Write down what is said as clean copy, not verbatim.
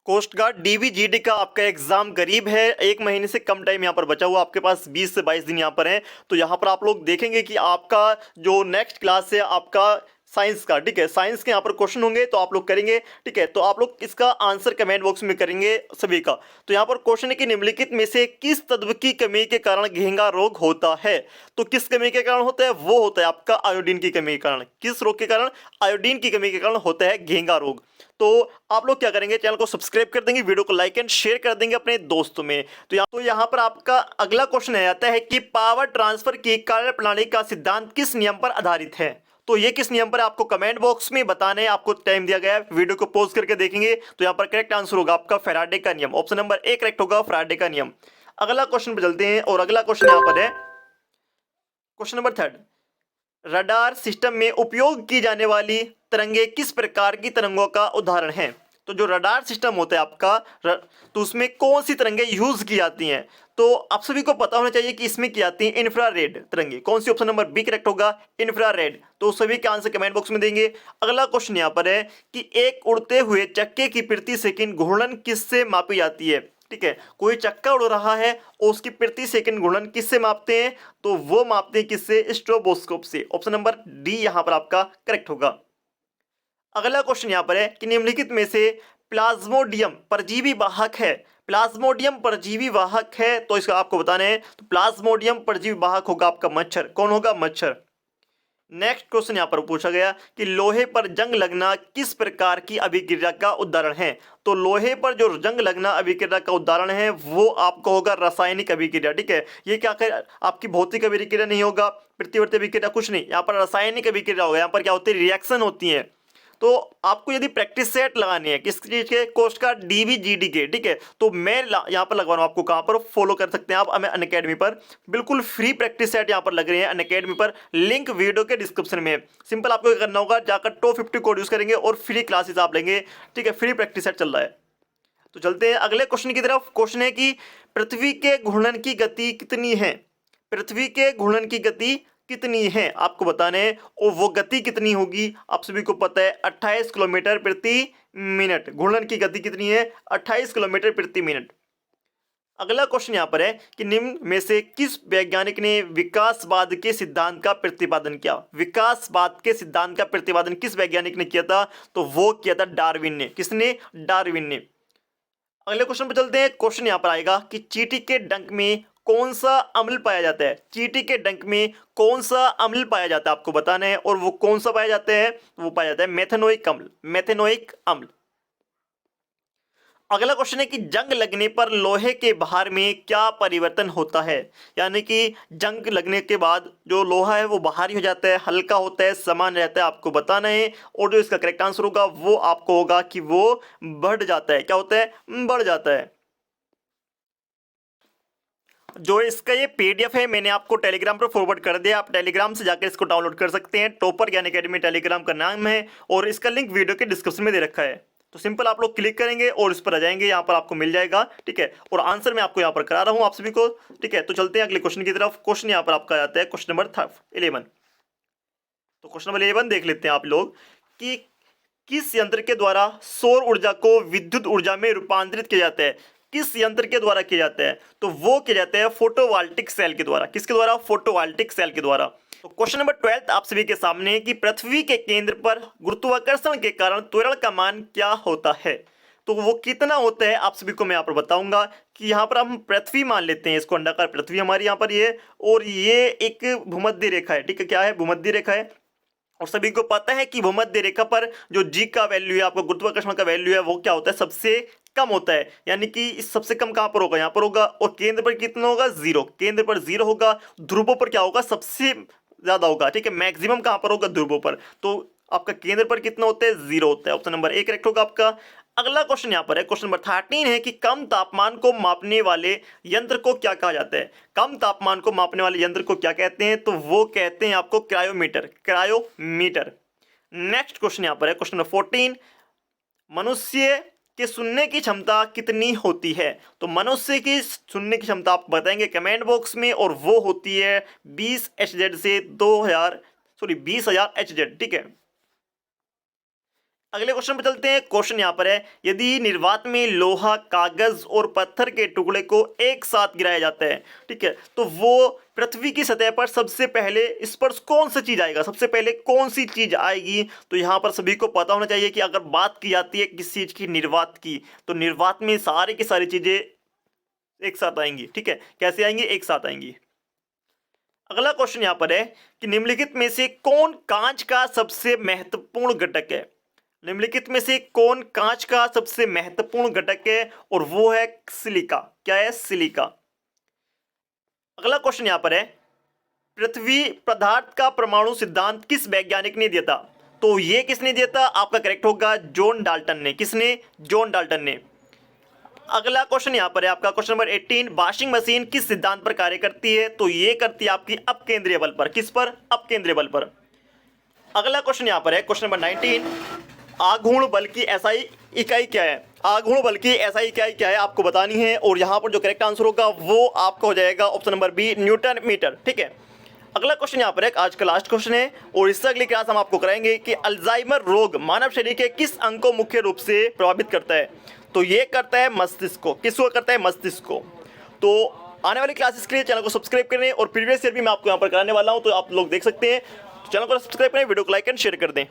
Coast guard डीवीजीडी का आपका exam करीब है। 1 महीने से कम टाइम यहाँ पर बचा हुआ, आपके पास 20 से 22 दिन यहाँ पर हैं। तो यहाँ पर आप लोग देखेंगे कि आपका जो नेक्स्ट क्लास है आपका साइंस का, ठीक है, साइंस के यहाँ पर क्वेश्चन होंगे तो आप लोग करेंगे, ठीक है। तो आप लोग इसका आंसर कमेंट बॉक्स में करेंगे सभी का। तो यहाँ पर क्वेश्चन है कि निम्नलिखित में से किस तत्व की कमी के कारण घेंगा रोग होता है। तो किस कमी के कारण होता है, वो होता है आपका आयोडीन की कमी के कारण। किस रोग के कारण, आयोडीन की कमी के कारण होता है घेंगा रोग। तो आप लोग क्या करेंगे, चैनल को सब्सक्राइब कर देंगे, वीडियो को लाइक एंड शेयर कर देंगे अपने दोस्तों में। तो यहाँ पर आपका अगला क्वेश्चन आता है कि पावर ट्रांसफर की कार्यप्रणाली का सिद्धांत किस नियम पर आधारित है। तो ये किस नियम पर है आपको कमेंट बॉक्स में बताना है, आपको टाइम दिया गया है, वीडियो को पॉज करके देखेंगे। तो यहाँ पर करेक्ट आंसर होगा आपका फैराडे का नियम, ऑप्शन नंबर ए करेक्ट होगा, फैराडे का नियम। अगला क्वेश्चन पर चलते हैं और अगला क्वेश्चन यहाँ पर है क्वेश्चन नंबर 3। रडार सिस्टम में उपयोग की जाने वाली तरंगे किस प्रकार की तरंगों का उदाहरण है। तो जो रडार सिस्टम होता है आपका तो उसमें कौन सी तरंगे यूज की जाती हैं। तो आप सभी को पता होना चाहिए कि इसमें की जाती है इंफ्रारेड तरंगे। कौन सी, ऑप्शन नंबर बी करेक्ट होगा, इंफ्रारेड। तो सभी के आंसर कमेंट बॉक्स में देंगे। अगला क्वेश्चन यहाँ पर है कि एक उड़ते हुए चक्के की प्रति सेकंड घूर्णन किससे मापी जाती है। ठीक है, कोई चक्का उड़ रहा है और उसकी प्रति सेकंड घूर्णन किससे मापते हैं, तो वो मापते हैं किससे, स्ट्रोबोस्कोप से। ऑप्शन नंबर डी यहां पर आपका करेक्ट होगा। अगला क्वेश्चन यहां पर है कि निम्नलिखित में से प्लाज्मोडियम परजीवी वाहक है। प्लाज्मोडियम परजीवी वाहक है तो इसका आपको बताना है। तो प्लाज्मोडियम परजीवी वाहक होगा आपका मच्छर। कौन होगा, मच्छर। नेक्स्ट क्वेश्चन यहां पर पूछा गया कि लोहे पर जंग लगना किस प्रकार की अभिक्रिया का उदाहरण है। तो लोहे पर जो जंग लगना अभिक्रिया का उदाहरण है वो आपको होगा रासायनिक अभिक्रिया। ठीक है, ये क्या कर आपकी भौतिक अभिक्रिया नहीं होगा, प्रतिवर्ती अभिक्रिया कुछ नहीं, यहाँ पर रासायनिक अभिक्रिया होगा। यहाँ पर क्या होती है, रिएक्शन होती है। तो आपको यदि प्रैक्टिस सेट लगानी है किस चीज के, कोस्ट का डीवीजीडी के, ठीक है, तो मैं यहाँ पर लगवा रहा हूँ आपको। कहाँ पर फॉलो कर सकते हैं आप हमें, अनअकैडमी पर बिल्कुल फ्री प्रैक्टिस सेट यहाँ पर लग रहे हैं अनअकैडमी पर, लिंक वीडियो के डिस्क्रिप्शन में। सिंपल आपको क्या करना होगा, जाकर टॉप 50 कोड यूज करेंगे और फ्री क्लासेस आप लेंगे। ठीक है, फ्री प्रैक्टिस सेट चल रहा है। तो चलते हैं अगले क्वेश्चन की तरफ। क्वेश्चन है कि पृथ्वी के घूर्णन की गति कितनी है। पृथ्वी के घूर्णन की गति कितनी है आपको बताना है, और वो गति कितनी होगी आप सभी को पता है, 28 किलोमीटर प्रति मिनट। घूर्णन की गति कितनी है, 28 किलोमीटर प्रति मिनट। अगला क्वेश्चन यहां पर है कि निम्न में से किस वैज्ञानिक ने विकासवाद के सिद्धांत का प्रतिपादन किया। विकासवाद के सिद्धांत का प्रतिपादन किस वैज्ञानिक ने किया था, तो वो किया था डार्विन ने। किसने, डार्विन ने। अगले क्वेश्चन पर चलते हैं। क्वेश्चन यहां पर आएगा कि चींटी के डंक में कौन सा अम्ल पाया जाता है। चींटी के डंक में कौन सा अम्ल पाया जाता है आपको बताना है, और वो कौन सा पाया जाता है, वो पाया जाता है मेथेनोइक अम्ल। मेथेनोइक अम्ल। अगला क्वेश्चन है कि जंग लगने पर लोहे के भार में क्या परिवर्तन होता है। यानी कि जंग लगने के बाद जो लोहा है वो भारी हो जाता है, हल्का होता है, समान रहता है, आपको बताना है। और जो इसका करेक्ट आंसर होगा वो आपको होगा कि वो बढ़ जाता है। क्या होता है, बढ़ जाता है। जो इसका ये पीडीएफ है मैंने आपको टेलीग्राम पर फॉरवर्ड कर दिया, आप टेलीग्राम से जाकर इसको डाउनलोड कर सकते हैं। टॉपर ज्ञान अकेडमी टेलीग्राम का नाम है और इसका लिंक वीडियो के डिस्क्रिप्शन में दे रखा है। तो सिंपल आप लोग क्लिक करेंगे और इस पर आ जाएंगे, यहाँ पर आपको मिल जाएगा। ठीक है, और आंसर मैं आपको यहाँ पर करा रहा हूँ आप सभी को। ठीक है, तो चलते हैं अगले क्वेश्चन की तरफ। क्वेश्चन यहाँ पर आपका आता है क्वेश्चन नंबर 11। तो क्वेश्चन नंबर 11 देख लेते हैं आप लोग कि किस यंत्र के द्वारा सौर ऊर्जा को विद्युत ऊर्जा में रूपांतरित किया जाता है। किस यंत्र के द्वारा किया जाता है, तो वो किया जाता है फोटोवोल्टिक सेल के द्वारा। किसके द्वारा, फोटोवोल्टिक सेल के द्वारा। तो क्वेश्चन नंबर 12 आप सभी के सामने कि पृथ्वी के केंद्र पर गुरुत्वाकर्षण के कारण त्वरण का मान क्या होता है। तो वो कितना होता है आप सभी को मैं यहाँ पर बताऊंगा कि यहाँ पर हम पृथ्वी मान लेते हैं, इसको अंडाकार पृथ्वी हमारी यहाँ पर ये, और ये एक भूमध्य रेखा है। ठीक है, क्या है, भूमध्य रेखा है। और सभी को पता है कि भूमध्य रेखा पर जो जी का वैल्यू है, आपका गुरुत्वाकर्षण का वैल्यू है, वो क्या होता है, सबसे कम होता है। यानी कि इस सबसे कम कहां पर होगा, यहां पर होगा। और केंद्र पर कितना होगा, 0। केंद्र पर 0 होगा। ध्रुवों पर क्या होगा, सबसे ज्यादा होगा। ठीक है, मैक्सिमम कहां पर होगा, ध्रुवों पर। तो आपका केंद्र पर कितना होता है, 0 होता है। ऑप्शन नंबर ए करेक्ट होगा आपका। अगला क्वेश्चन यहां पर है क्वेश्चन नंबर 13 है कि कम तापमान को मापने वाले यंत्र को क्या कहा जाता है। कम तापमान को मापने वाले यंत्र को क्या कहते हैं, तो वो कहते हैं आपको क्रायोमीटर। क्रायोमीटर। नेक्स्ट क्वेश्चन यहां पर है क्वेश्चन नंबर 14। मनुष्य के सुनने की क्षमता कितनी होती है। तो मनुष्य की सुनने की क्षमता आप बताएंगे कमेंट बॉक्स में, और वो होती है 20 HZ से 2000 एचजेड। ठीक है, अगले क्वेश्चन पे चलते हैं। क्वेश्चन यहाँ पर है, यदि निर्वात में लोहा, कागज और पत्थर के टुकड़े को एक साथ गिराया जाता है, ठीक है, तो वो पृथ्वी की सतह पर सबसे पहले स्पर्श कौन सी चीज आएगा, सबसे पहले कौन सी चीज आएगी? तो यहाँ पर सभी को पता होना चाहिए कि अगर बात की जाती है किसी चीज की निर्वात की, तो निर्वात में सारी की सारी चीजें एक साथ आएंगी, ठीक है। कैसे आएंगी? एक साथ आएंगी। अगला क्वेश्चन यहाँ पर है कि निम्नलिखित में से कौन कांच का सबसे महत्वपूर्ण घटक है? निम्नलिखित में से कौन कांच का सबसे महत्वपूर्ण घटक है? और वो है सिलिका। क्या है? सिलिका। अगला क्वेश्चन यहां पर है, पृथ्वी पदार्थ का परमाणु सिद्धांत किस वैज्ञानिक ने दिया था? तो ये किसने दिया था? आपका करेक्ट होगा जॉन डाल्टन ने। किसने? जॉन डाल्टन ने। अगला क्वेश्चन यहां पर है आपका क्वेश्चन नंबर 18, वॉशिंग मशीन किस सिद्धांत पर कार्य करती है? तो ये करती है आपकी अपकेंद्रीय बल पर। किस पर? अपकेंद्रीय बल पर। अगला क्वेश्चन यहां पर है क्वेश्चन नंबर 19, आघूर्ण बल की एसआई इकाई क्या है? आघूर्ण बल की एसआई इकाई क्या है आपको बतानी है, और यहां पर जो करेक्ट आंसर होगा वो आपका हो जाएगा option number B, Newton metre. ठीक है। अगला क्वेश्चन यहां पर है आज का लास्ट क्वेश्चन है, और इससे अगली क्लास हम आपको कराएंगे कि अल्जाइमर रोग मानव शरीर के किस अंग को मुख्य रूप से प्रभावित करता है? तो ये करता है मस्तिष्क को। किसको करता है? मस्तिष्क को। तो आने वाली क्लासेस के लिए चैनल को सब्सक्राइब करें, और प्रीवियस ईयर भी मैं आपको यहाँ पर कराने वाला हूँ, तो आप लोग देख सकते हैं। चैनल को सब्सक्राइब करें, वीडियो को लाइक एंड शेयर कर दें।